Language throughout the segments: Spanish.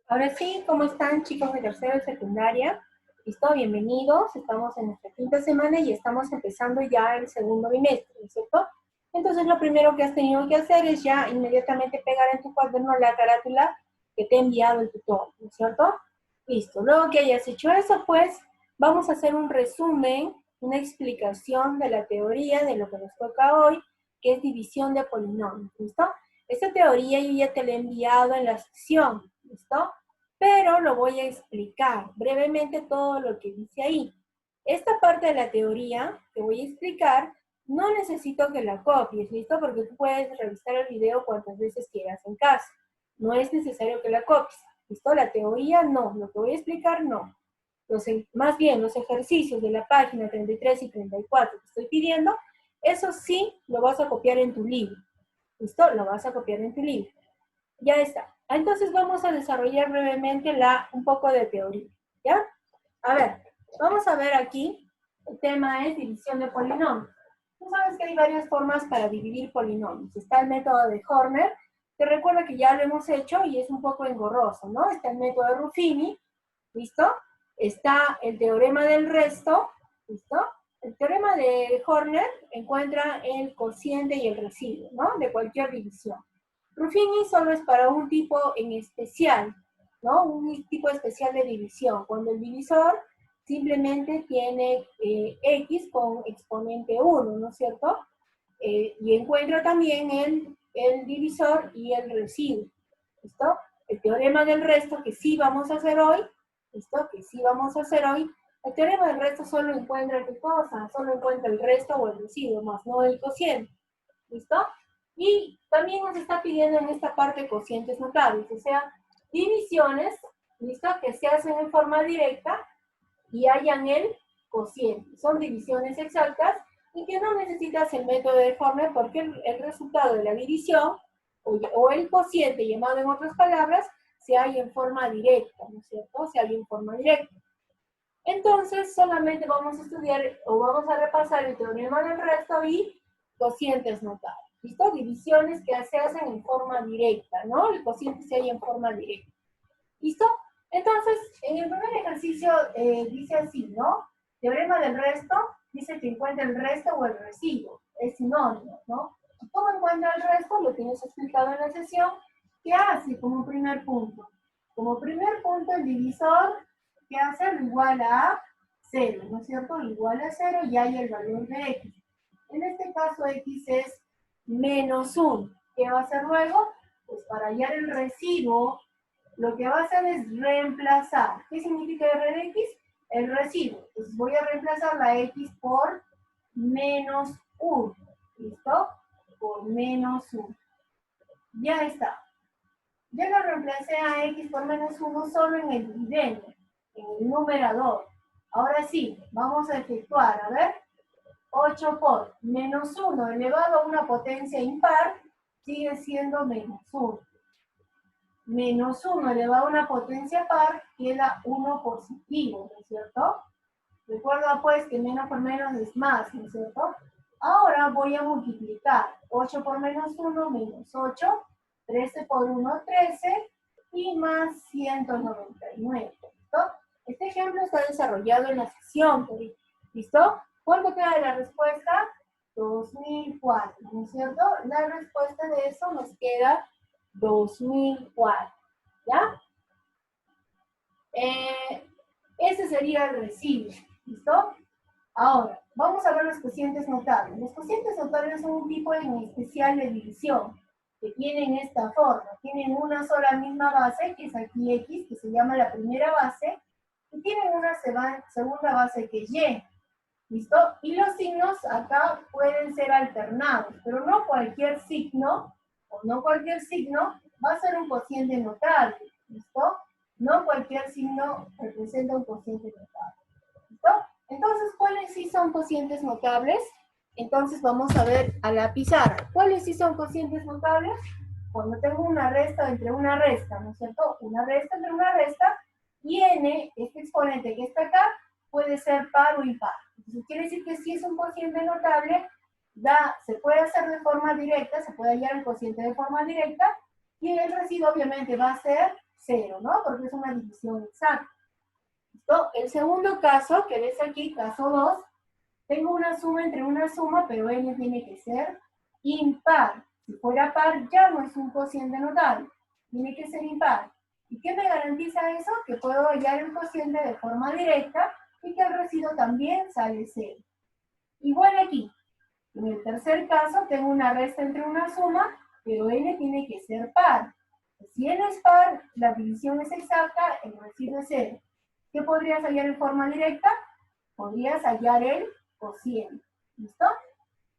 Ahora sí, ¿cómo están, chicos de tercero y secundaria? ¿Listo? Bienvenidos. Estamos en nuestra quinta semana y estamos empezando ya el segundo bimestre, ¿no es cierto? Entonces, lo primero que has tenido que hacer es ya inmediatamente pegar en tu cuaderno la carátula que te ha enviado el tutor, ¿no es cierto? Listo. Luego que hayas hecho eso, pues, vamos a hacer un resumen, una explicación de la teoría de lo que nos toca hoy, que es división de polinomios, ¿listo? Esta teoría yo ya te la he enviado en la sección, ¿listo? Pero lo voy a explicar brevemente todo lo que dice ahí. Esta parte de la teoría que voy a explicar, no necesito que la copies, ¿listo? Porque tú puedes revisar el video cuantas veces quieras en casa. No es necesario que la copies, ¿listo? La teoría no, lo que voy a explicar no. Más bien, los ejercicios de la página 33 y 34 que estoy pidiendo, eso sí lo vas a copiar en tu libro. ¿Listo? Lo vas a copiar en tu libro. Ya está. Entonces vamos a desarrollar brevemente un poco de teoría. ¿Ya? A ver, vamos a ver aquí. El tema es división de polinomios. Tú sabes que hay varias formas para dividir polinomios. Está el método de Horner, que recuerda que ya lo hemos hecho y es un poco engorroso, ¿no? Está el método de Ruffini, ¿listo? Está el teorema del resto, ¿listo? El teorema de Horner encuentra el cociente y el residuo, ¿no? De cualquier división. Ruffini solo es para un tipo en especial, ¿no? Un tipo especial de división, cuando el divisor simplemente tiene x con exponente 1, ¿no es cierto? Y encuentra también el divisor y el residuo, ¿listo? El teorema del resto, que sí vamos a hacer hoy, ¿listo? Que sí vamos a hacer hoy. El teorema del resto solo encuentra ¿qué cosa? Solo encuentra el resto o el residuo, más no el cociente, ¿listo? Y también nos está pidiendo en esta parte cocientes notables, o sea, divisiones, ¿listo? Que se hacen en forma directa y hayan el cociente. Son divisiones exactas y que no necesitas el método de Horner porque el resultado de la división o el cociente, llamado en otras palabras, se halla en forma directa, ¿no es cierto? Se halla en forma directa. Entonces, solamente vamos a estudiar o vamos a repasar el teorema del resto y cocientes notables. ¿Listo? Divisiones que se hacen en forma directa, ¿no? El cociente se halla en forma directa. ¿Listo? Entonces, en el primer ejercicio dice así, ¿no? Teorema del resto dice que encuentra el resto o el residuo. Es sinónimo, ¿no? ¿Y cómo encuentra el resto? Lo tienes explicado en la sesión. ¿Qué hace como primer punto? Como primer punto, el divisor, ¿qué hace? Lo igual a 0, ¿no es cierto? Igual a 0 y hay el valor de x. En este caso, x es menos 1. ¿Qué va a hacer luego? Pues para hallar el residuo, lo que va a hacer es reemplazar. ¿Qué significa R de X? El residuo. Entonces voy a reemplazar la X por menos 1. ¿Listo? Por menos 1. Ya está. Ya lo reemplacé a X por menos 1 solo en el dividendo, en el numerador. Ahora sí, vamos a efectuar, a ver, 8 por menos 1 elevado a una potencia impar sigue siendo menos 1. Menos 1 elevado a una potencia par queda 1 positivo, ¿no es cierto? Recuerda pues que menos por menos es más, ¿no es cierto? Ahora voy a multiplicar 8 por menos 1, menos 8, 13 por 1, 13 y más 199, ¿listo? Este ejemplo está desarrollado en la sección, ¿listo? ¿Cuánto queda de la respuesta? 2004, ¿no es cierto? La respuesta de eso nos queda 2004, ¿ya? Ese sería el residuo, ¿listo? Ahora, vamos a ver los cocientes notables. Los cocientes notables son un tipo en especial de división, que tienen esta forma. Tienen una sola misma base, que es aquí X, que se llama la primera base, y tienen una segunda base que es Y, ¿listo? Y los signos acá pueden ser alternados, pero no cualquier signo, o no cualquier signo, va a ser un cociente notable, ¿listo? No cualquier signo representa un cociente notable, ¿listo? Entonces, ¿cuáles sí son cocientes notables? Entonces vamos a ver a la pizarra. ¿Cuáles sí son cocientes notables? Cuando tengo una resta entre una resta, ¿no es cierto? Una resta entre una resta, y n, este exponente que está acá, puede ser par o impar. Entonces quiere decir que si es un cociente notable, se puede hacer de forma directa, se puede hallar el cociente de forma directa, y el residuo obviamente va a ser 0, ¿no? Porque es una división exacta. ¿Listo? El segundo caso, que ves aquí, caso 2, tengo una suma entre una suma, pero n tiene que ser impar. Si fuera par, ya no es un cociente notable. Tiene que ser impar. ¿Y qué me garantiza eso? Que puedo hallar el cociente de forma directa y que el residuo también sale 0. Igual aquí. En el tercer caso, tengo una resta entre una suma, pero n tiene que ser par. Si n es par, la división es exacta, el residuo es 0. ¿Qué podrías hallar en forma directa? Podrías hallar el cociente. ¿Listo?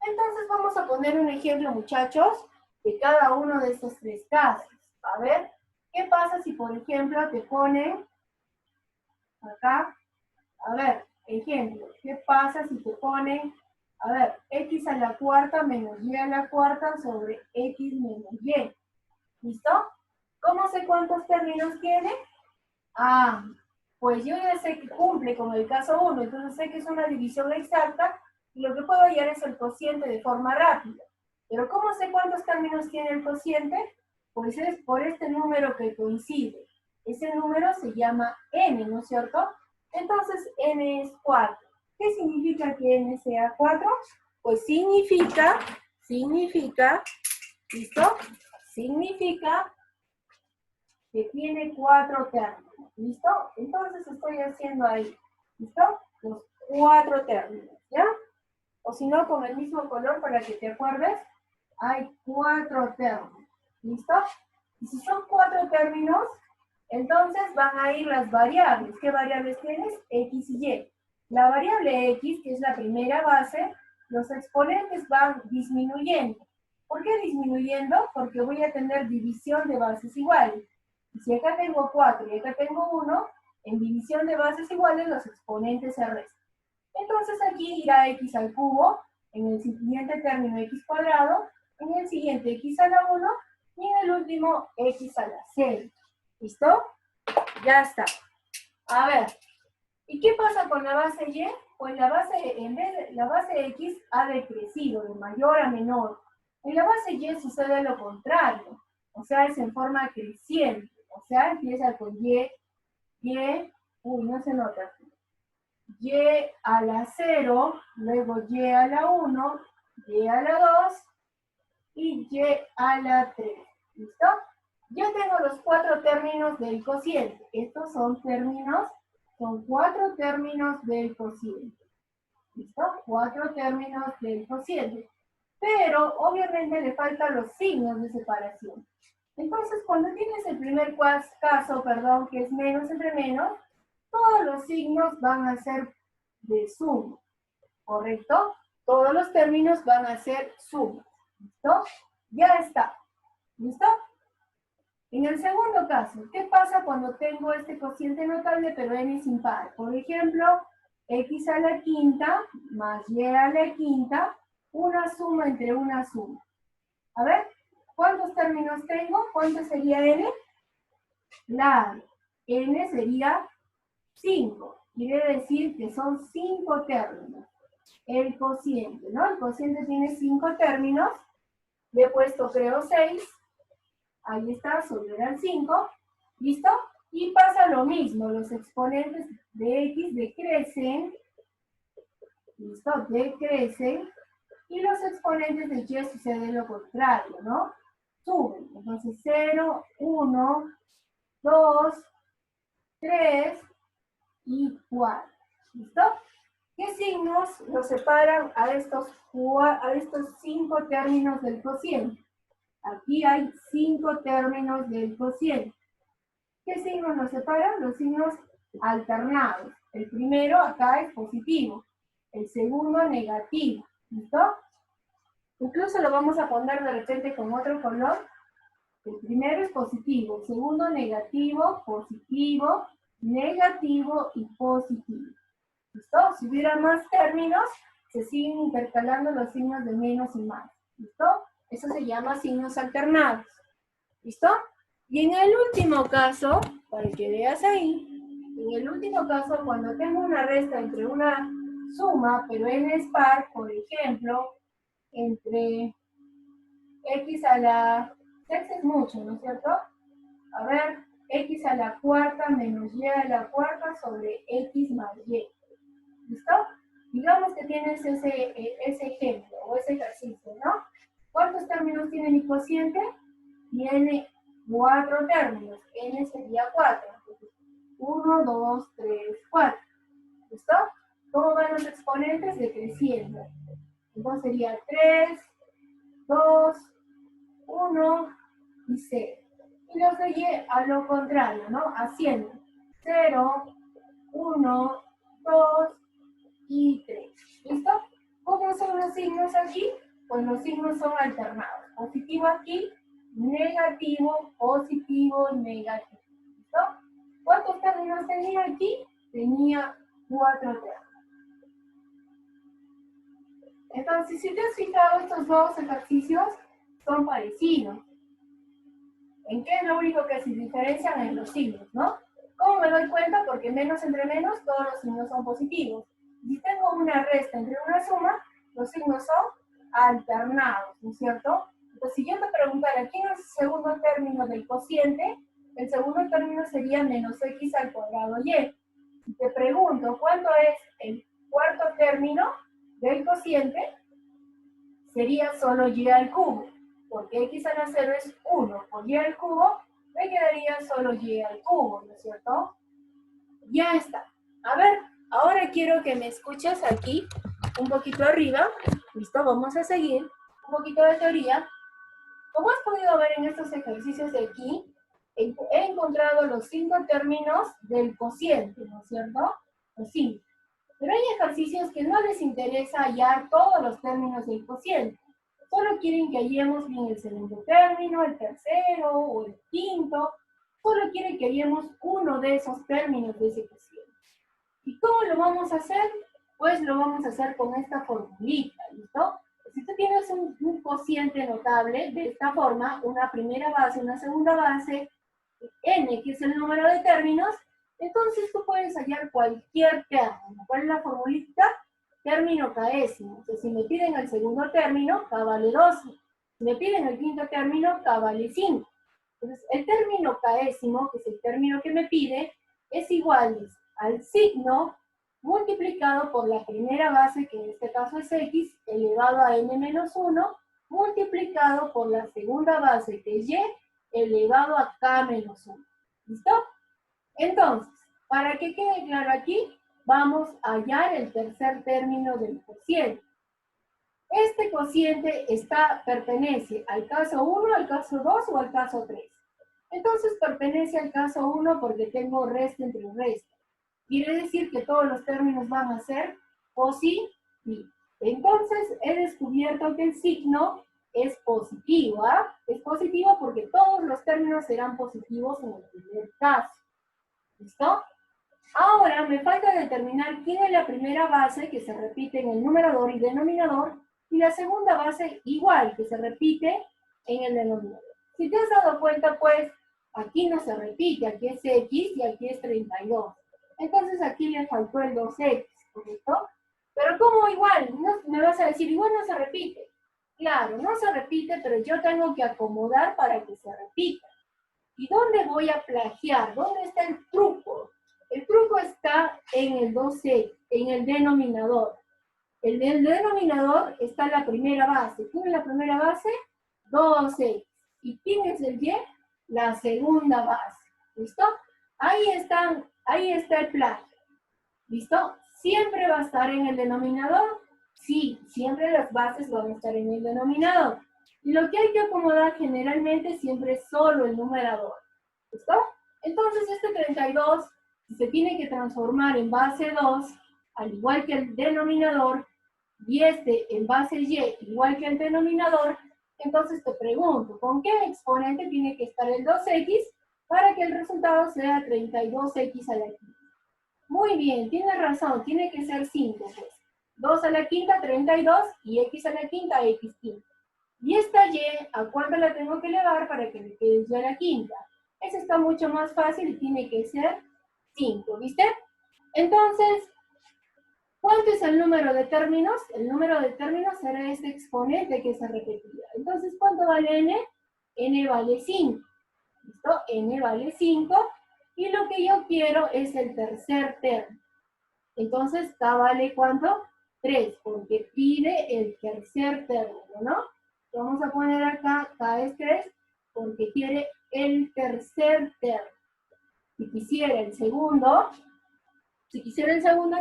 Entonces vamos a poner un ejemplo, muchachos, de cada uno de estos tres casos. A ver, ¿qué pasa si, por ejemplo, te ponen acá? A ver, ejemplo, ¿qué pasa si te ponen, a ver, x a la cuarta menos y a la cuarta sobre x menos y? ¿Listo? ¿Cómo sé cuántos términos tiene? Ah, pues yo ya sé que cumple con el caso 1, entonces sé que es una división exacta y lo que puedo hallar es el cociente de forma rápida. Pero ¿cómo sé cuántos términos tiene el cociente? Pues es por este número que coincide. Ese número se llama n, ¿no es cierto? Entonces n es 4. ¿Qué significa que n sea 4? Pues significa, ¿listo? Significa que tiene 4 términos, ¿listo? Entonces estoy haciendo ahí, ¿listo? Los 4 términos, ¿ya? O si no, con el mismo color para que te acuerdes, hay 4 términos, ¿listo? Y si son 4 términos, entonces van a ir las variables. ¿Qué variables tienes? X y Y. La variable X, que es la primera base, los exponentes van disminuyendo. ¿Por qué disminuyendo? Porque voy a tener división de bases iguales. Y si acá tengo 4 y acá tengo 1, en división de bases iguales los exponentes se restan. Entonces aquí irá x al cubo, en el siguiente término x cuadrado, en el siguiente x a la 1 y en el último x a la 6. ¿Listo? Ya está. A ver, ¿y qué pasa con la base y? Pues la base, en vez de la base x ha decrecido de mayor a menor. En la base y sucede lo contrario, o sea, es en forma creciente. O sea, empieza con no se nota. Y a la 0, luego y a la 1, y a la 2 y y a la 3. ¿Listo? Yo tengo los 4 términos del cociente. Estos son términos, son 4 términos del cociente. ¿Listo? 4 términos del cociente. Pero obviamente le faltan los signos de separación. Entonces, cuando tienes el primer caso, que es menos entre menos, todos los signos van a ser de suma, ¿correcto? Todos los términos van a ser sumas, ¿listo? Ya está, ¿listo? En el segundo caso, ¿qué pasa cuando tengo este cociente notable pero n es impar? Por ejemplo, x a la quinta más y a la quinta, una suma entre una suma. A ver, ¿cuántos términos tengo? ¿Cuánto sería n? Claro, n sería 5. Quiere decir que son 5 términos. El cociente, ¿no? El cociente tiene 5 términos. Le he puesto, creo, 6. Ahí está, solo eran 5. ¿Listo? Y pasa lo mismo. Los exponentes de x decrecen. ¿Listo? Decrecen. Y los exponentes de y sucede lo contrario, ¿no? Suben. Entonces, 0, 1, 2, 3 y 4. ¿Listo? ¿Qué signos nos separan a estos 5 términos del cociente? Aquí hay 5 términos del cociente. ¿Qué signos nos separan? Los signos alternados. El primero acá es positivo, el segundo negativo. ¿Listo? Incluso lo vamos a poner de repente con otro color. El primero es positivo, el segundo negativo, positivo, negativo y positivo. ¿Listo? Si hubiera más términos, se siguen intercalando los signos de menos y más. ¿Listo? Eso se llama signos alternados. ¿Listo? Y en el último caso, para que veas ahí, en el último caso, cuando tengo una resta entre una suma, pero n es par, por ejemplo, entre x a la 6 es mucho, ¿no es cierto? A ver, x a la cuarta menos y a la cuarta sobre x más y. ¿Listo? Digamos que tienes ese ejemplo o ese ejercicio, ¿no? ¿Cuántos términos tiene mi cociente? Tiene 4 términos. N sería 4. 1, 2, 3, 4. ¿Listo? ¿Cómo van los exponentes? Decreciendo. Entonces sería 3, 2, 1 y 0. Y los de y a lo contrario, ¿no? Haciendo 0, 1, 2 y 3. ¿Listo? ¿Cómo son los signos aquí? Pues los signos son alternados. Positivo aquí, negativo, positivo, negativo. ¿Listo? ¿Cuántos términos tenía aquí? Tenía 4 términos. Entonces, si te has fijado, estos dos ejercicios son parecidos. ¿En qué es lo único que se diferencian? En los signos, ¿no? ¿Cómo me doy cuenta? Porque menos entre menos, todos los signos son positivos. Si tengo una resta entre una suma, los signos son alternados, ¿no es cierto? Entonces, si yo te preguntara quién es el segundo término del cociente, el segundo término sería menos x al cuadrado y. Si te pregunto cuánto es el cuarto término del cociente, sería solo y al cubo, porque x a la 0 es 1 por y al cubo, me quedaría solo y al cubo, ¿no es cierto? Ya está. A ver, ahora quiero que me escuches aquí, un poquito arriba. Listo, vamos a seguir. Un poquito de teoría. Como has podido ver en estos ejercicios de aquí, he encontrado los 5 términos del cociente, ¿no es cierto? Los 5. Pero hay ejercicios que no les interesa hallar todos los términos del cociente. Solo quieren que hallemos bien el segundo término, el tercero o el quinto. Solo quieren que hallemos uno de esos términos de ese cociente. ¿Y cómo lo vamos a hacer? Pues lo vamos a hacer con esta formulita, ¿listo? Si tú tienes un cociente notable de esta forma, una primera base, una segunda base, n, que es el número de términos, entonces tú puedes hallar cualquier término. ¿Cuál es la formulita? Término késimo. Entonces, si me piden el segundo término, K vale 12. Si me piden el quinto término, K vale 5. Entonces, el término késimo, que es el término que me pide, es igual al signo multiplicado por la primera base, que en este caso es x, elevado a n menos 1, multiplicado por la segunda base, que es y, elevado a k menos 1. ¿Listo? Entonces, para que quede claro aquí, vamos a hallar el tercer término del cociente. Este cociente pertenece al caso 1, al caso 2 o al caso 3. Entonces pertenece al caso 1 porque tengo resta entre resta. Quiere decir que todos los términos van a ser positivos. Entonces he descubierto que el signo es positivo, ¿ah? Es positivo porque todos los términos serán positivos en el primer caso. ¿Listo? Ahora me falta determinar quién es la primera base que se repite en el numerador y denominador y la segunda base igual que se repite en el denominador. Si te has dado cuenta, pues aquí no se repite, aquí es x y aquí es 32. Entonces aquí le faltó el 2x, ¿correcto? Pero ¿cómo igual? No, me vas a decir, igual no se repite. Claro, no se repite, pero yo tengo que acomodar para que se repita. ¿Y dónde voy a plagiar? ¿Dónde está el truco? El truco está en el 2x, en el denominador. En el denominador está la primera base. ¿Quién es la primera base? 2x. ¿Y quién es el y? La segunda base. ¿Listo? Ahí está el plagio. ¿Listo? ¿Siempre va a estar en el denominador? Sí, siempre las bases van a estar en el denominador. Y lo que hay que acomodar generalmente siempre es solo el numerador. ¿Listo? Entonces este 32 se tiene que transformar en base 2, al igual que el denominador, y este en base y, igual que el denominador. Entonces te pregunto, ¿con qué exponente tiene que estar el 2x para que el resultado sea 32x a la quinta? Muy bien, tiene razón, tiene que ser 5, pues. 2 a la quinta, 32, y x a la quinta, x quinta. Y esta y, ¿a cuánto la tengo que elevar para que me quede y a la quinta? Eso está mucho más fácil y tiene que ser 5, ¿viste? Entonces, ¿cuánto es el número de términos? El número de términos será este exponente que se repetía. Entonces, ¿cuánto vale n? N vale 5. ¿Listo? N vale 5. Y lo que yo quiero es el tercer término. Entonces, K vale ¿cuánto? 3, porque pide el tercer término, ¿no? Vamos a poner acá, K es 3, porque quiere el tercer término. Si quisiera el segundo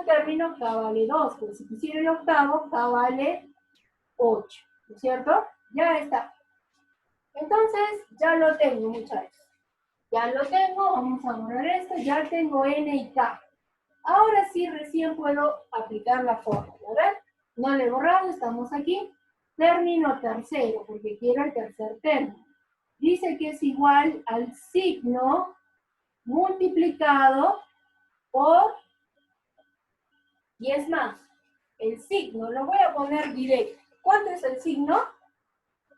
término, K vale 2, pero si quisiera el octavo, K vale 8, ¿no es cierto? Ya está. Entonces, ya lo tengo, muchachos. Ya lo tengo, vamos a borrar esto, ya tengo N y K. Ahora sí, recién puedo aplicar la fórmula, ¿verdad? No le he borrado, estamos aquí. Término tercero, porque quiero el tercer término. Dice que es igual al signo multiplicado por, y es más, el signo, lo voy a poner directo. ¿Cuánto es el signo?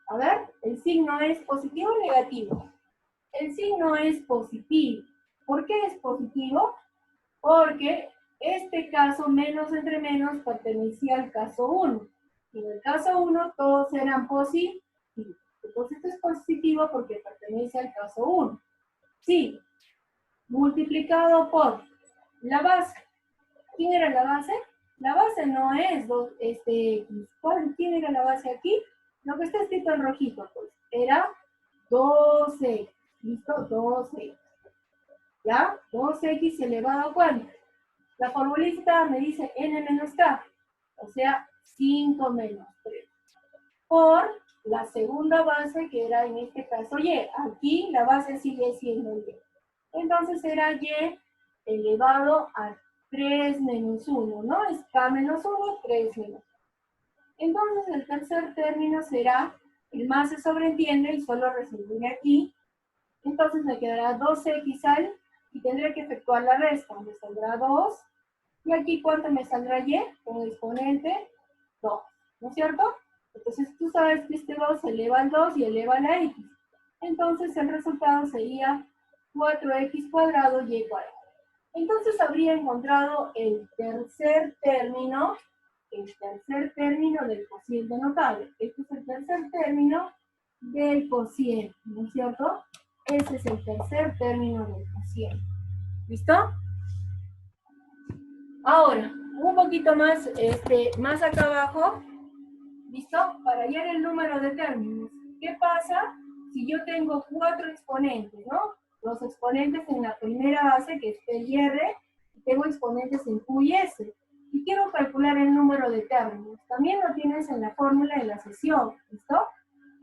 A ver, el signo es positivo o negativo. El signo es positivo. ¿Por qué es positivo? Porque este caso menos entre menos pertenecía al caso 1. Y en el caso 1 todos eran positivos. Entonces esto es positivo porque pertenece al caso 1. Sí, multiplicado por la base. ¿Quién era la base? La base no es ¿quién era la base aquí? Lo que está escrito en rojito, pues, era 2x. ¿Listo? 2x. ¿Ya? 2x elevado a ¿cuánto? La formulita me dice n menos k, o sea, 5 menos 3. Por la segunda base, que era en este caso y. Aquí la base sigue siendo y. Entonces era y elevado a 3 menos 1, ¿no? Es k menos 1, 3 menos 1. Entonces el tercer término será, el más se sobreentiende y solo resolveré aquí. Entonces me quedará 2x al, y tendré que efectuar la resta. Me saldrá 2. Y aquí, ¿cuánto me saldrá y? Con el exponente 2, ¿no es cierto? Entonces, tú sabes que este 2 se eleva al 2 y eleva a la x. Entonces, el resultado sería 4x cuadrado y cuadrado. Entonces, habría encontrado el tercer término del cociente notable. Este es el tercer término del cociente, ¿no es cierto? Ese es el tercer término del cociente. ¿Listo? Ahora, un poquito más, más acá abajo, ¿listo? Para hallar el número de términos. ¿Qué pasa si yo tengo 4 exponentes, ¿no? Los exponentes en la primera base, que es P y R, y tengo exponentes en Q y S. Y quiero calcular el número de términos. También lo tienes en la fórmula de la sesión, ¿listo?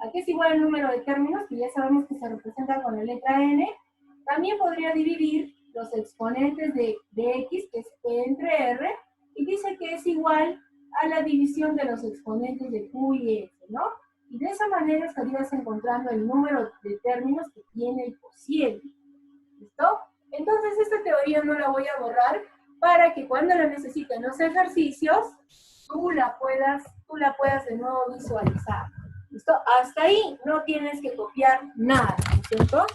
Aquí es igual el número de términos, que ya sabemos que se representa con la letra N. También podría dividir los exponentes de X, que es P entre R, y dice que es igual a la división de los exponentes de Q y S, ¿no? Y de esa manera estarías encontrando el número de términos que tiene el cociente. ¿Listo? Entonces esta teoría no la voy a borrar para que cuando la necesiten los ejercicios, tú la puedas de nuevo visualizar. ¿Listo? Hasta ahí no tienes que copiar nada, ¿no es cierto?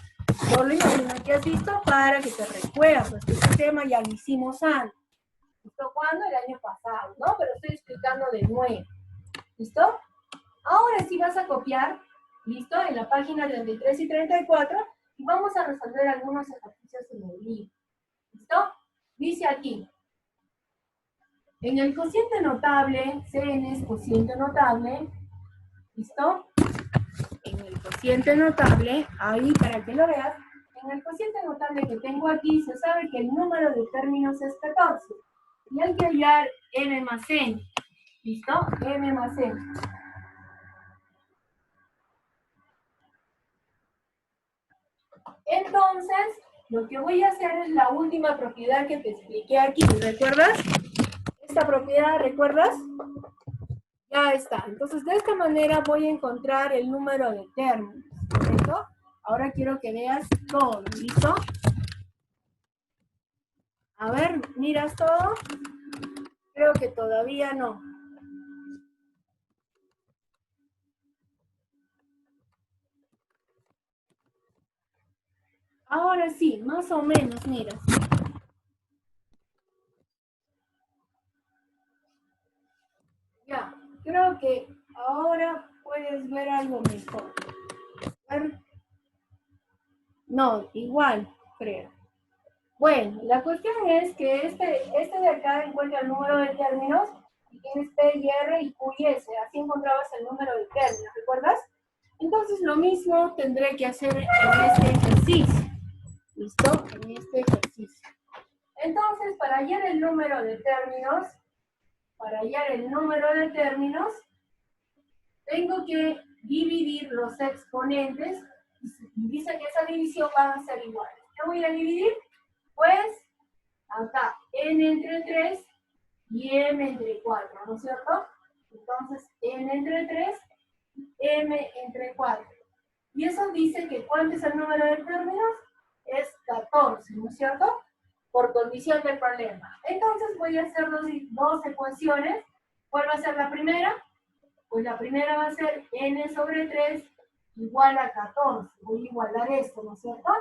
Solo imagina que has visto para que te recuerdes, pues este tema ya lo hicimos antes. ¿Listo? ¿Cuándo? El año pasado, ¿no? Pero estoy explicando de nuevo. ¿Listo? Ahora sí vas a copiar, ¿listo? En la página 33 y 34, y vamos a resolver algunos ejercicios en el libro. ¿Listo? Dice aquí, en el cociente notable, Cn es cociente notable, ¿listo? En el cociente notable, ahí para que lo veas, en el cociente notable que tengo aquí, se sabe que el número de términos es 14. Y hay que hallar n más n. ¿Listo? n más n. Entonces, lo que voy a hacer es la última propiedad que te expliqué aquí. ¿Recuerdas? Esta propiedad, ¿recuerdas? Ya está. Entonces, de esta manera voy a encontrar el número de términos. ¿Listo? Ahora quiero que veas todo. ¿Listo? A ver, ¿miras todo? Creo que todavía no. Ahora sí, más o menos, mira. Ya, creo que ahora puedes ver algo mejor. A ver. No, igual, creo. Bueno, la cuestión es que este de acá encuentra el número de términos y tienes P y R y Q y S. Así encontrabas el número de términos, ¿recuerdas? Entonces lo mismo tendré que hacer en este ejercicio. ¿Listo? En este ejercicio. Entonces, para hallar el número de términos, tengo que dividir los exponentes. Y dice que esa división van a ser iguales. ¿Qué voy a dividir? Pues acá, n entre 3 y m entre 4, ¿no es cierto? Entonces, n entre 3, m entre 4. Y eso dice que ¿cuánto es el número de términos? Es 14, ¿no es cierto? Por condición del problema. Entonces voy a hacer dos ecuaciones. ¿Cuál va a ser la primera? Pues la primera va a ser n sobre 3 igual a 14. Voy a igualar esto, ¿no es cierto?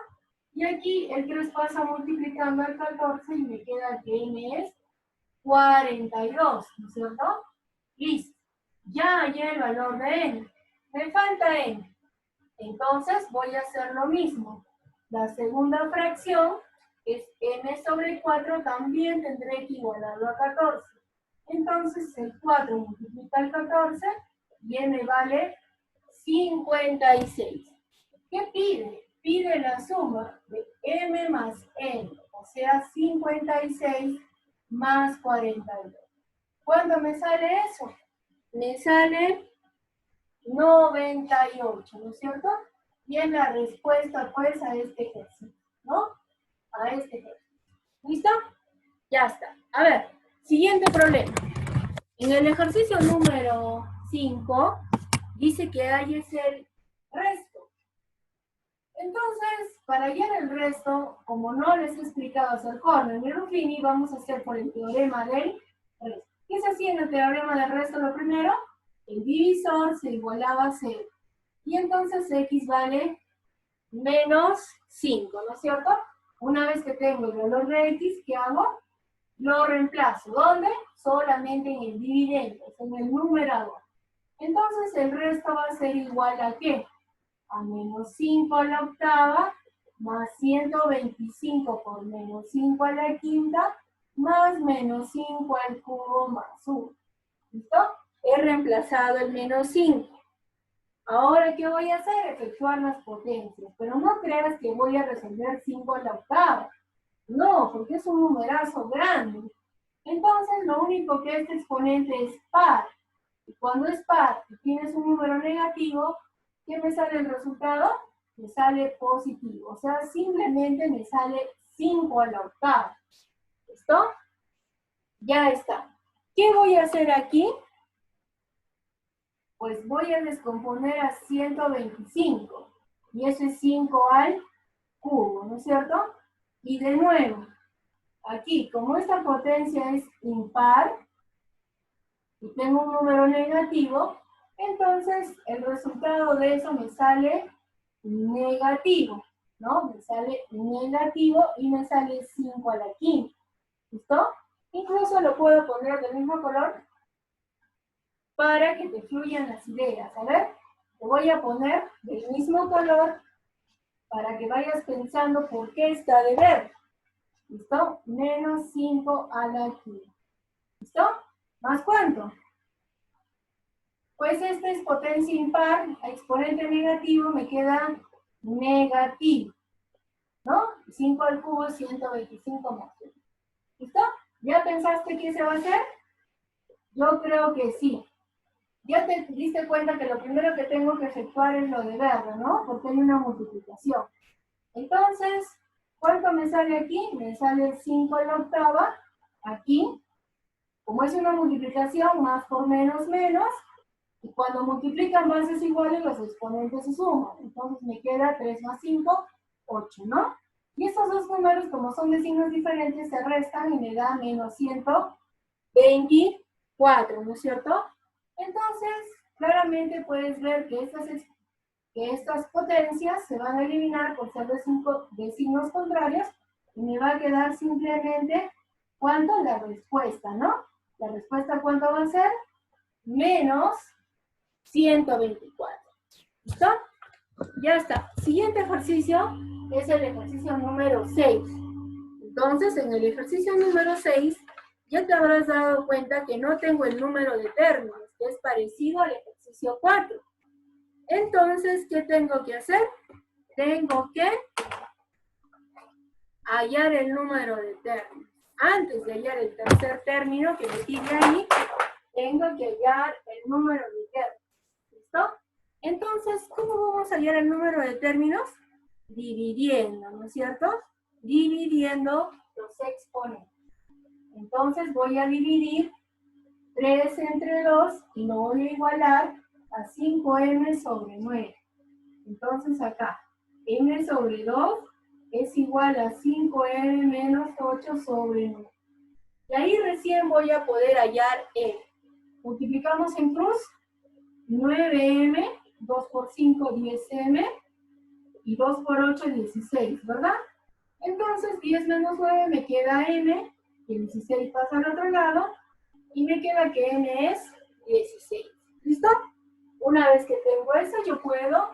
Y aquí el 3 pasa multiplicando al 14 y me queda que n es 42, ¿no es cierto? Listo. Ya hallé el valor de n. Me falta n. Entonces voy a hacer lo mismo. La segunda fracción es n sobre 4, también tendré que igualarlo a 14. Entonces el 4 multiplica el 14 y n vale 56. ¿Qué pide? Pide la suma de m más n, o sea 56 más 42. ¿Cuánto me sale eso? Me sale 98, ¿no es cierto? Y es la respuesta, pues, a este ejercicio, ¿no? A este ejercicio. ¿Listo? Ya está. A ver, siguiente problema. En el ejercicio número 5, dice que hay el resto. Entonces, para hallar el resto, como no les he explicado hacer Horner ni Ruffini, vamos a hacer por el teorema del resto. ¿Qué se hacía en el teorema del resto lo primero? El divisor se igualaba a 0. Y entonces x vale menos 5, ¿no es cierto? Una vez que tengo el valor de x, ¿qué hago? Lo reemplazo. ¿Dónde? Solamente en el dividendo, en el numerador. Entonces el resto va a ser igual a ¿qué? A menos 5 a la octava, más 125 por menos 5 a la quinta, más menos 5 al cubo más 1. ¿Listo? He reemplazado el menos 5. Ahora, ¿qué voy a hacer? Efectuar las potencias. Pero no creas que voy a resolver 5 a la octava. No, porque es un numerazo grande. Entonces, lo único que este exponente es par. Y cuando es par y tienes un número negativo, ¿qué me sale el resultado? Me sale positivo. O sea, simplemente me sale 5 a la octava. ¿Listo? Ya está. ¿Qué voy a hacer aquí? Pues voy a descomponer a 125. Y eso es 5 al cubo, ¿no es cierto? Y de nuevo, aquí, como esta potencia es impar, y tengo un número negativo, entonces el resultado de eso me sale negativo, ¿no? Me sale negativo y me sale 5 a la quinta. ¿Listo? Incluso lo puedo poner del mismo color para que te fluyan las ideas. A ver, te voy a poner del mismo color para que vayas pensando por qué está de verde. ¿Listo? Menos 5 a la quinta. ¿Listo? ¿Más cuánto? Pues este es potencia impar, a exponente negativo me queda negativo, ¿no? 5 al cubo, 125 más 1. ¿Listo? ¿Ya pensaste qué se va a hacer? Yo creo que sí. Ya te diste cuenta que lo primero que tengo que efectuar es lo de verde, ¿no? Porque hay una multiplicación. Entonces, ¿cuánto me sale aquí? Me sale 5 a la octava, aquí. Como es una multiplicación, más por menos, menos. Y cuando multiplican bases iguales, los exponentes se suman. Entonces me queda 3 más 5, 8, ¿no? Y estos dos números, como son de signos diferentes, se restan y me da menos 124, ¿no es cierto? Entonces, claramente puedes ver que estas potencias se van a eliminar por ser de signos contrarios y me va a quedar simplemente, ¿cuánto? La respuesta, ¿no? La respuesta, ¿cuánto va a ser? Menos 124. ¿Listo? Ya está. Siguiente ejercicio. es el ejercicio número 6. Entonces, en el ejercicio número 6, ya te habrás dado cuenta que no tengo el número de términos, que es parecido al ejercicio 4. Entonces, ¿qué tengo que hacer? Tengo que hallar el número de términos. Antes de hallar el tercer término que me pide ahí, tengo que hallar el número de términos. ¿Listo? Entonces, ¿cómo vamos a hallar el número de términos? Dividiendo, ¿no es cierto? Dividiendo los exponentes. Entonces voy a dividir 3 entre 2 y lo voy a igualar a 5m sobre 9. Entonces acá, m sobre 2 es igual a 5m menos 8 sobre 9. Y ahí recién voy a poder hallar m. Multiplicamos en cruz, 9m, 2 por 5, 10m, y 2 por 8, 16, ¿verdad? Entonces 10 menos 9 me queda m, y 16 pasa al otro lado, y me queda que m es 16. ¿Listo? Una vez que tengo eso, yo puedo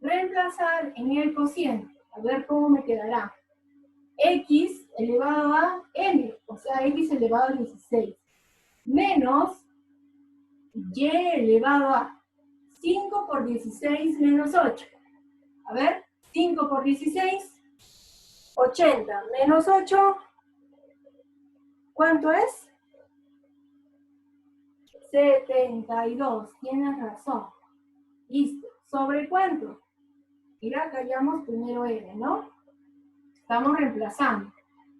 reemplazar en el cociente. A ver cómo me quedará. X elevado a m, o sea, x elevado a 16, menos y elevado a 5 por 16 menos 8. A ver, 5 por 16, 80, menos 8, ¿cuánto es? 72, tienes razón. Listo, ¿sobre cuánto? Mira, acá hallamos primero m, ¿no? Estamos reemplazando.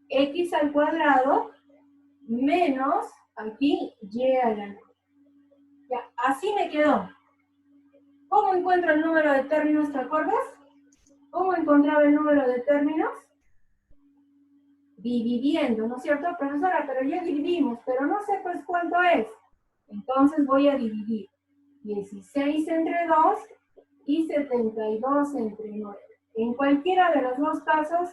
X al cuadrado menos, aquí, y a la 9. Ya, así me quedó. ¿Cómo encuentro el número de términos, te acuerdas? ¿Cómo encontraba el número de términos? Dividiendo, ¿no es cierto, profesora? Pero ya dividimos, pero no sé pues cuánto es. Entonces voy a dividir 16 entre 2 y 72 entre 9. En cualquiera de los dos casos,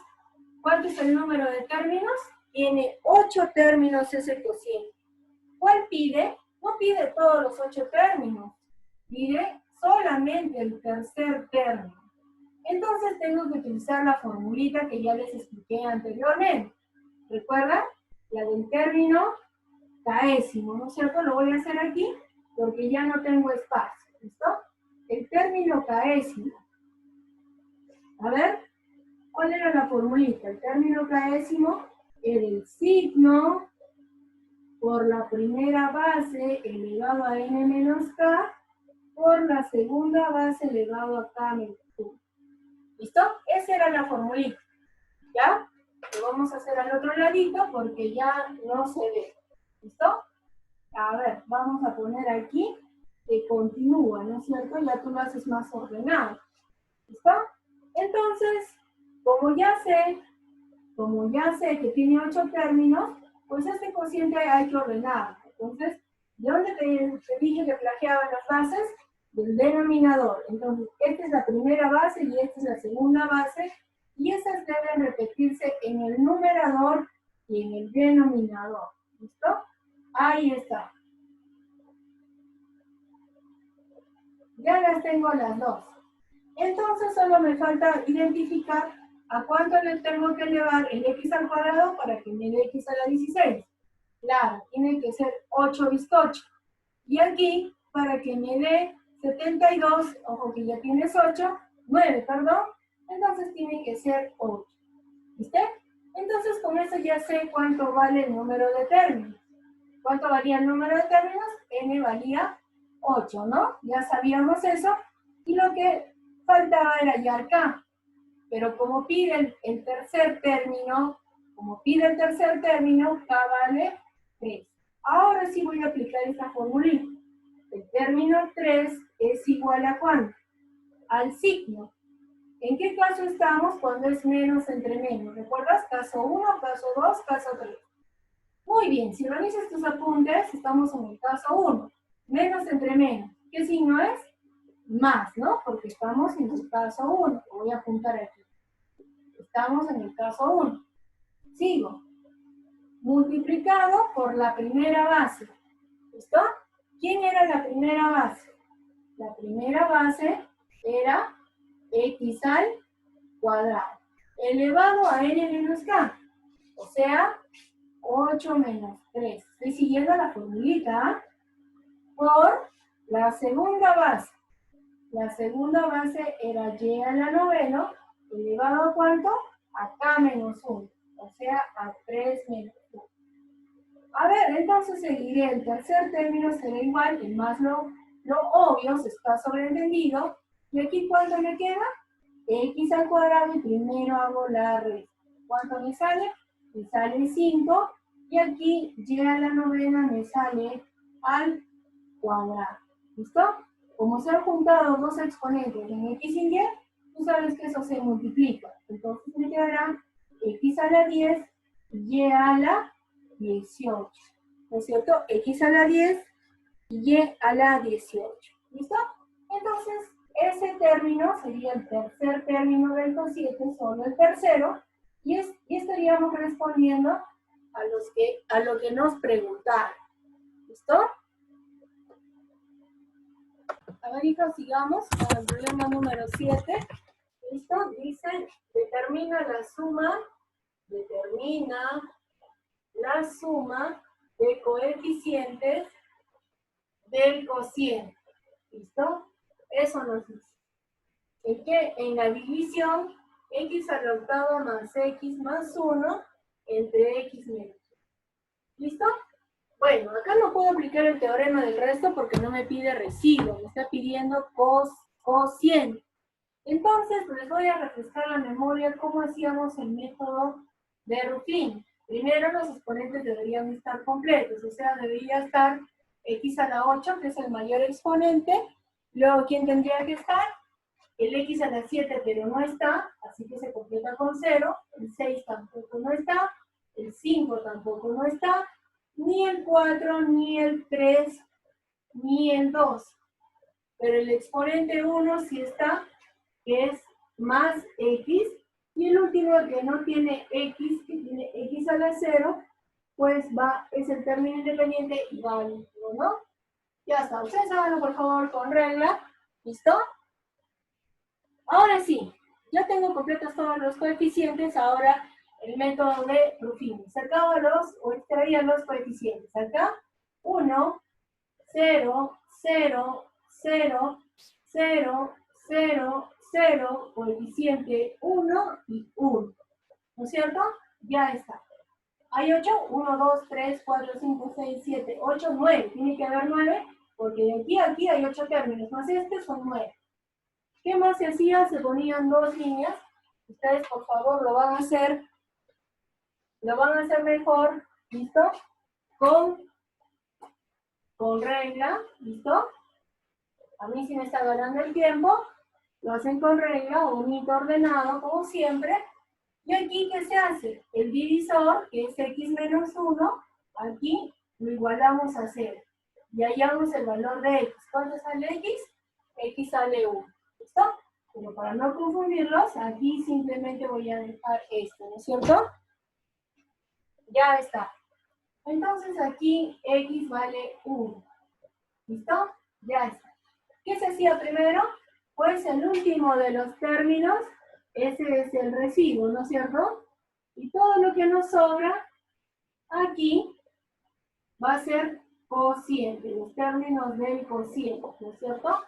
¿cuánto es el número de términos? Tiene 8 términos ese cociente. ¿Cuál pide? No pide todos los 8 términos, pide solamente el tercer término. Entonces tengo que utilizar la formulita que ya les expliqué anteriormente. ¿Recuerdan? La del término caésimo, ¿no es cierto? Lo voy a hacer aquí porque ya no tengo espacio, ¿listo? El término caésimo. A ver, ¿cuál era la formulita? El término caésimo era el signo por la primera base elevado a n menos k por la segunda base elevado a k menos 1. ¿Listo? Esa era la formulita. ¿Ya? Lo vamos a hacer al otro ladito porque ya no se ve. ¿Listo? A ver, vamos a poner aquí que continúa, ¿no es cierto? Ya tú lo haces más ordenado. ¿Listo? Entonces, como ya sé que tiene 8 términos, pues este cociente hay que ordenar. Entonces, ¿de dónde te dije que plagiaban las bases? Del denominador. Entonces, esta es la primera base y esta es la segunda base, y esas deben repetirse en el numerador y en el denominador. ¿Listo? Ahí está. Ya las tengo las dos. Entonces, solo me falta identificar a cuánto le tengo que elevar el x al cuadrado para que me dé x a la 16. Claro, tiene que ser 8 bizcocho. Y aquí, para que me dé 72, ojo que ya tienes 8, 9, perdón, entonces tiene que ser 8. ¿Viste? Entonces con eso ya sé cuánto vale el número de términos. ¿Cuánto valía el número de términos? N valía 8, ¿no? Ya sabíamos eso. Y lo que faltaba era hallar K. Pero como pide el tercer término, K vale 3. Ahora sí voy a aplicar esta formulita. El término 3 es igual a ¿cuánto? Al signo. ¿En qué caso estamos cuando es menos entre menos? ¿Recuerdas? Caso 1, caso 2, caso 3. Muy bien, si revisas tus apuntes, estamos en el caso 1. Menos entre menos. ¿Qué signo es? Más, ¿no? Porque estamos en el caso 1. Lo voy a apuntar aquí. Estamos en el caso 1. Sigo. Multiplicado por la primera base. ¿Listo? ¿Quién era la primera base? La primera base era x al cuadrado, elevado a n menos k, o sea, 8 menos 3. Estoy siguiendo la formulita, por la segunda base. La segunda base era y a la noveno, elevado a ¿cuánto? A k menos 1, o sea, a 3 menos 1. A ver, entonces seguiré. El tercer término será igual, el más lo obvio, se está sobreentendido. ¿Y aquí cuánto me queda? X al cuadrado, y primero hago la resta. ¿Cuánto me sale? Me sale 5, y aquí y a la novena me sale al cuadrado. ¿Listo? Como se han juntado dos exponentes en x y y, tú sabes que eso se multiplica. Entonces me quedará x a la 10 y a la 18. ¿No es cierto? X a la 10 y a la 18. ¿Listo? Entonces, ese término sería el tercer término del cociente, solo el tercero, y estaríamos respondiendo a lo que nos preguntaron. ¿Listo? A ver, hijos, sigamos con el problema número 7. ¿Listo? Dice, determina la suma de coeficientes del cociente. ¿Listo? Eso nos dice. En que en la división, x a la octava más x más 1 entre x menos 1. ¿Listo? Bueno, acá no puedo aplicar el teorema del resto porque no me pide residuo, me está pidiendo cociente. Entonces, les voy a refrescar la memoria cómo hacíamos el método de Ruffin. Primero, los exponentes deberían estar completos, o sea, debería estar x a la 8, que es el mayor exponente. Luego, ¿quién tendría que estar? El x a la 7, pero no está, así que se completa con 0. El 6 tampoco no está. El 5 tampoco no está. Ni el 4, ni el 3, ni el 2. Pero el exponente 1 sí está, que es más x. Y el último que no tiene x, que tiene x a la 0, pues es el término independiente y va al último, ¿no? Ya está. Ustedes háganlo, por favor, con regla. ¿Listo? Ahora sí, ya tengo completos todos los coeficientes. Ahora el método de Ruffin. Sacaba o extraía los coeficientes. Acá, 1, 0, 0, 0, 0, 0, 0, coeficiente 1 y 1. ¿No es cierto? Ya está. ¿Hay 8? 1, 2, 3, 4, 5, 6, 7, 8, 9. Tiene que haber 9, porque de aquí a aquí hay 8 términos, más este son 9. ¿Qué más se hacía? Se ponían dos líneas. Ustedes, por favor, lo van a hacer mejor, ¿listo? Con regla, ¿listo? A mí sí me está ganando el tiempo. Lo hacen con regla, bonito, ordenado, como siempre. Y aquí, ¿qué se hace? El divisor, que es x menos 1, aquí lo igualamos a 0. Y hallamos el valor de x. ¿Cuánto sale x? X sale 1. ¿Listo? Pero para no confundirlos, aquí simplemente voy a dejar esto, ¿no es cierto? Ya está. Entonces aquí x vale 1. ¿Listo? Ya está. ¿Qué se hacía primero? Pues el último de los términos, ese es el residuo, ¿no es cierto? Y todo lo que nos sobra aquí va a ser cociente, los términos del cociente, ¿no es cierto?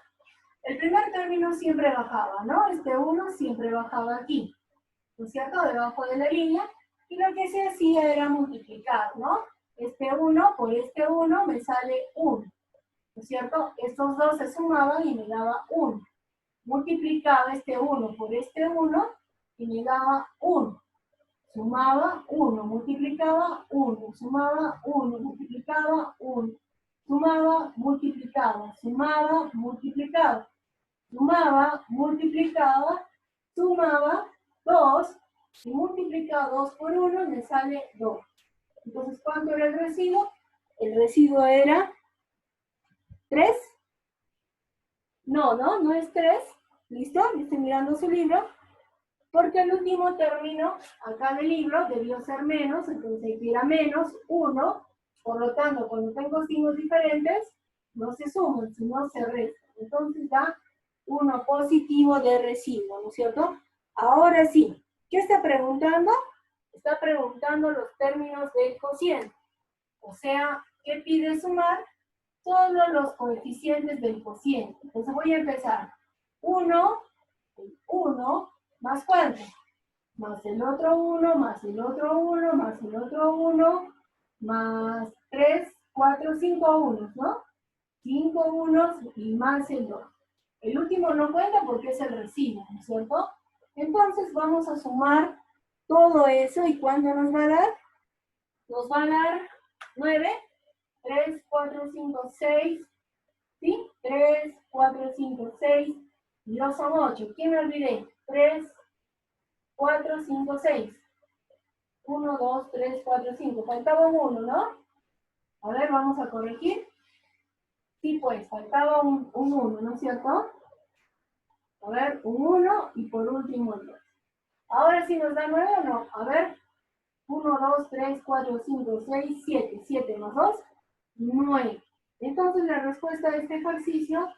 El primer término siempre bajaba, ¿no? Este 1 siempre bajaba aquí, ¿no es cierto? Debajo de la línea. Y lo que se hacía era multiplicar, ¿no? Este 1 por este 1 me sale 1, ¿no es cierto? Estos dos se sumaban y me daba 1. Multiplicaba este 1 por este 1 y me daba 1. Sumaba 1, multiplicaba 1, sumaba 1, multiplicaba 1. Sumaba, multiplicaba, sumaba, multiplicaba. Sumaba, multiplicaba, sumaba 2, y multiplicaba 2 por 1 me sale 2. Entonces, ¿cuánto era el residuo? El residuo era 3. No es 3. ¿Listo? Estoy mirando su libro. Porque el último término acá del libro debió ser menos, entonces aquí era menos 1. Por lo tanto, cuando tengo signos diferentes, no se suman, sino se restan. Entonces da 1 positivo de residuo, ¿no es cierto? Ahora sí, ¿qué está preguntando? Está preguntando los términos del cociente. O sea, ¿qué pide sumar? Todos los coeficientes del cociente. Entonces voy a empezar. 1, más ¿cuánto? Más el otro 1, más el otro 1, más el otro 1, más 3, 4, 5 unos, ¿no? 5 unos y más el 2. El último no cuenta porque es el residuo, ¿no es cierto? Entonces vamos a sumar todo eso y ¿cuánto nos va a dar? Nos va a dar 9, 3, 4, 5, 6, ¿sí? 3, 4, 5, 6, y 2 son 8. ¿Quién me olvidé? 3, 4, 5, 6. 1, 2, 3, 4, 5. Faltaba un 1, ¿no? A ver, vamos a corregir. Sí, pues, faltaba un 1, ¿no es cierto? A ver, un 1 y por último el 2. Ahora sí nos da 9 o no. A ver, 1, 2, 3, 4, 5, 6, 7. 7 más 2, 9. Entonces la respuesta de este ejercicio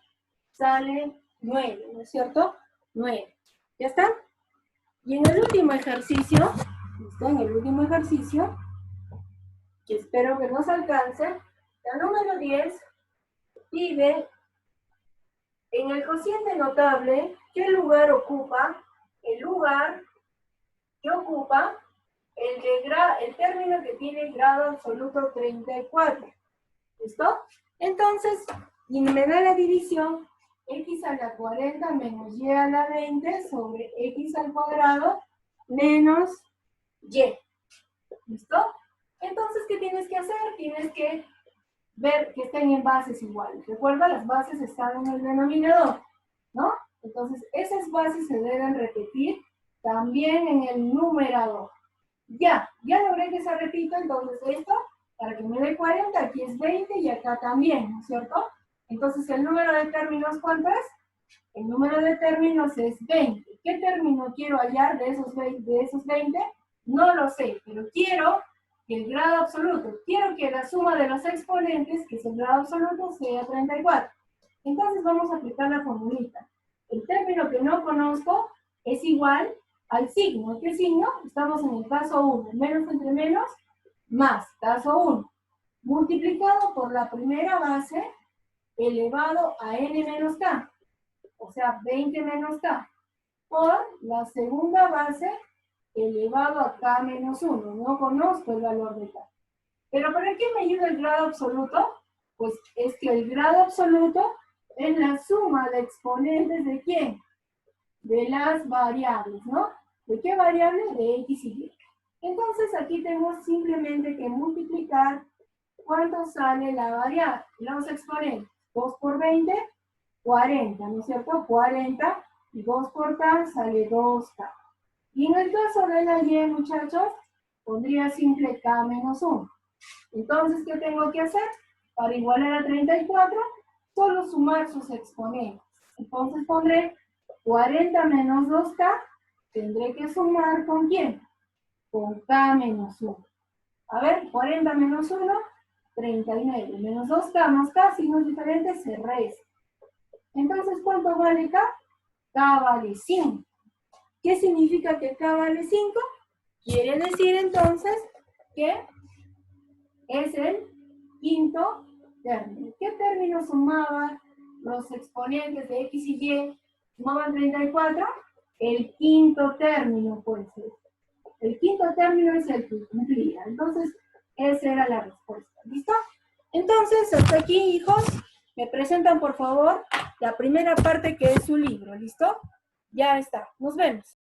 sale 9, ¿no es cierto? 9. ¿Ya está? Y en el último ejercicio, ¿listo? En el último ejercicio, que espero que nos alcance, la número 10 pide en el cociente notable qué lugar ocupa el lugar que ocupa el término que tiene grado absoluto 34. ¿Listo? Entonces, y me da la división x a la 40 menos y a la 20 sobre x al cuadrado menos y. ¿Listo? Entonces, ¿qué tienes que hacer? Tienes que ver que estén en bases iguales. Recuerda, las bases están en el denominador, ¿no? Entonces, esas bases se deben repetir también en el numerador. Ya logré que se repita, entonces esto, para que me dé 40, aquí es 20 y acá también, ¿no es cierto? Entonces, ¿el número de términos cuánto es? El número de términos es 20. ¿Qué término quiero hallar de esos 20? No lo sé, pero quiero que el grado absoluto, quiero que la suma de los exponentes, que es el grado absoluto, sea 34. Entonces vamos a aplicar la formulita. El término que no conozco es igual al signo. ¿Qué signo? Estamos en el caso 1. Menos entre menos, más, caso 1. Multiplicado por la primera base elevado a n menos k. O sea, 20 menos k. Por la segunda base elevado a k menos 1. No conozco el valor de k. ¿Pero para qué me ayuda el grado absoluto? Pues es que el grado absoluto es la suma de exponentes de ¿quién? De las variables, ¿no? ¿De qué variable? De x y y. Entonces aquí tengo simplemente que multiplicar cuánto sale la variable, los exponentes. 2 por 20, 40, ¿no es cierto? 40 y 2 por k sale 2k. Y en el caso de la y, muchachos, pondría simple k menos 1. Entonces, ¿qué tengo que hacer? Para igualar a 34, solo sumar sus exponentes. Entonces pondré 40 menos 2k, tendré que sumar ¿con quién? Con k menos 1. A ver, 40 menos 1, 39. Menos 2k más k, signos diferentes, se resta. Entonces, ¿cuánto vale k? K vale 5. ¿Qué significa que k vale 5? Quiere decir entonces que es el quinto término. ¿Qué término sumaba los exponentes de x y y? ¿Sumaban 34? El quinto término, pues. El quinto término es el que cumplía. Entonces, esa era la respuesta. ¿Listo? Entonces, hasta aquí, hijos, me presentan, por favor, la primera parte que es su libro. ¿Listo? Ya está. Nos vemos.